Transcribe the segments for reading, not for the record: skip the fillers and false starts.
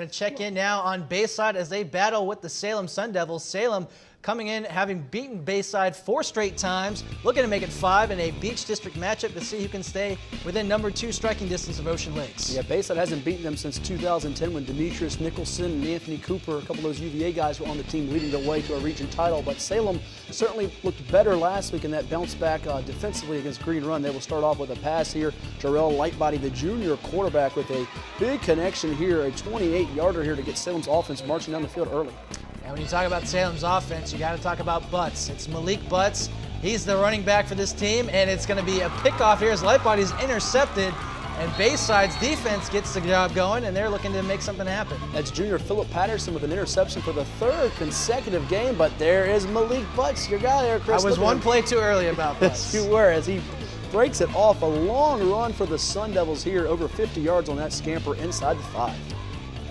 going to check in now on Bayside as they battle with the Salem Sun Devils. Salem coming in having beaten Bayside 4 straight times, looking to make it 5 in a Beach District matchup to see who can stay within number 2 striking distance of Ocean Lakes. Yeah, Bayside hasn't beaten them since 2010 when Demetrius Nicholson and Anthony Cooper, a couple of those UVA guys, were on the team leading the way to a region title. But Salem certainly looked better last week in that bounce back defensively against Green Run. They will start off with a pass here. Jarrell Lightbody, the junior quarterback, with a big connection here, a 28-yarder here to get Salem's offense marching down the field early. And when you talk about Salem's offense, you got to talk about Butts. It's Malik Butts. He's the running back for this team, and it's going to be a pickoff here as Lightbody's intercepted, and Bayside's defense gets the job going, and they're looking to make something happen. That's junior Philip Patterson with an interception for the 3rd consecutive game, but there is Malik Butts, your guy there, Chris. I was one play too early about Butts. Yes, you were, as he breaks it off. A long run for the Sun Devils here, over 50 yards on that scamper inside the 5.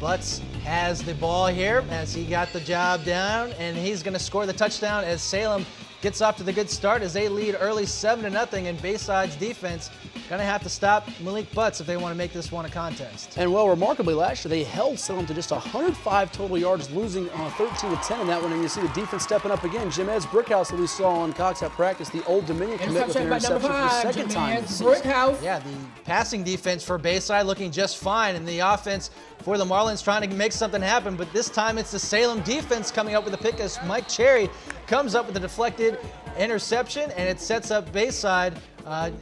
Butts has the ball here as he got the job down, and he's going to score the touchdown as Salem gets off to the good start as they lead early 7-0, and Bayside's defense going to have to stop Malik Butts if they want to make this one a contest. And well, remarkably last year they held Salem to just 105 total yards, losing 13-10 in that one. And you see the defense stepping up again. Jimez Brickhouse, that we saw on Cox at practice, the Old Dominion commit with an interception for the 2nd time this season. Yeah, the passing defense for Bayside looking just fine, and the offense for the Marlins trying to make something happen. But this time it's the Salem defense coming up with a pick as Mike Cherry comes up with a deflected interception, and it sets up Bayside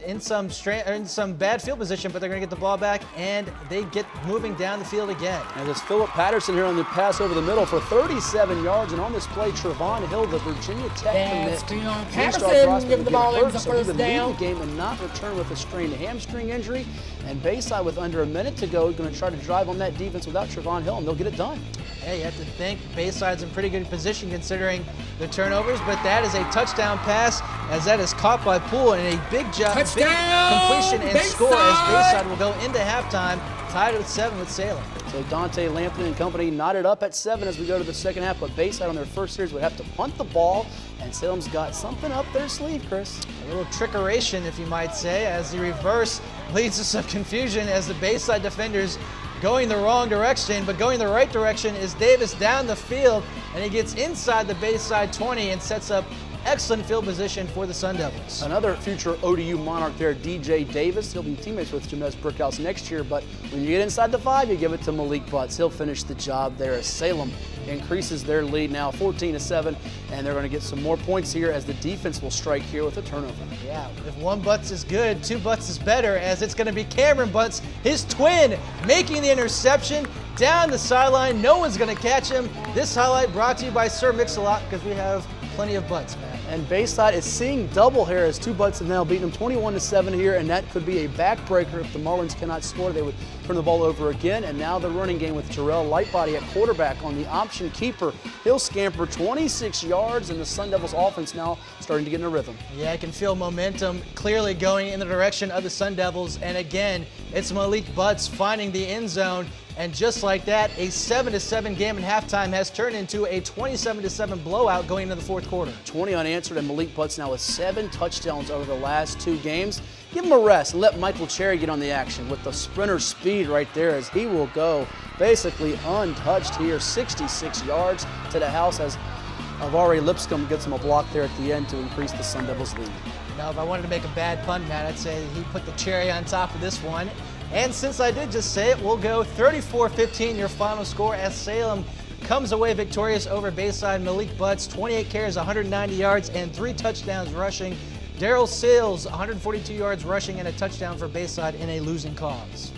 in some bad field position, but they're going to get the ball back, and they get moving down the field again. And it's Philip Patterson here on the pass over the middle for 37 yards, and on this play, Trevon Hill, the Virginia Tech commit. Patterson giving the ball in the first down. The game and not return with a strained hamstring injury, and Bayside with under a minute to go going to try to drive on that defense without Trevon Hill, and they'll get it done. Yeah, you have to think Bayside's in pretty good position considering the turnovers, but that is a touchdown pass as that is caught by Poole, and a big job, big completion and score as Bayside will go into halftime tied with 7 with Salem. So Dante Lampton and company knotted up at 7 as we go to the second half, but Bayside on their first series would have to punt the ball, and Salem's got something up their sleeve, Chris. A little trickeration, if you might say, as the reverse leads to some confusion as the Bayside defenders going the wrong direction, but going the right direction is Davis down the field, and he gets inside the Bayside 20 and sets up excellent field position for the Sun Devils. Another future ODU Monarch there, DJ Davis. He'll be teammates with Jimez Brickhouse next year, but when you get inside the 5, you give it to Malik Butts. He'll finish the job there as Salem increases their lead now 14-7, and they're going to get some more points here as the defense will strike here with a turnover. Yeah, if 1 Butts is good, 2 Butts is better, as it's going to be Cameron Butts, his twin, making the interception down the sideline. No one's going to catch him. This highlight brought to you by Sir Mix-a-Lot, because we have plenty of Butts, man. And Bayside is seeing double here as 2 Butts have now beaten them 21-7 here, and that could be a backbreaker if the Marlins cannot score. They would turn the ball over again, and now the running game with Jarrell Lightbody at quarterback on the option keeper. He'll scamper 26 yards, and the Sun Devils offense now starting to get in a rhythm. Yeah, I can feel momentum clearly going in the direction of the Sun Devils, and again, it's Malik Butts finding the end zone. And just like that, a 7-7 game in halftime has turned into a 27-7 blowout going into the 4th quarter. 20 unanswered, and Malik Butts now with 7 touchdowns over the last 2 games. Give him a rest and let Michael Cherry get on the action with the sprinter speed right there as he will go basically untouched here, 66 yards to the house as Avari Lipscomb gets him a block there at the end to increase the Sun Devils' lead. Now, if I wanted to make a bad pun, Matt, I'd say he put the cherry on top of this one. And since I did just say it, we'll go 34-15, your final score, as Salem comes away victorious over Bayside. Malik Butts, 28 carries, 190 yards, and 3 touchdowns rushing. Daryl Sales, 142 yards rushing and a touchdown for Bayside in a losing cause.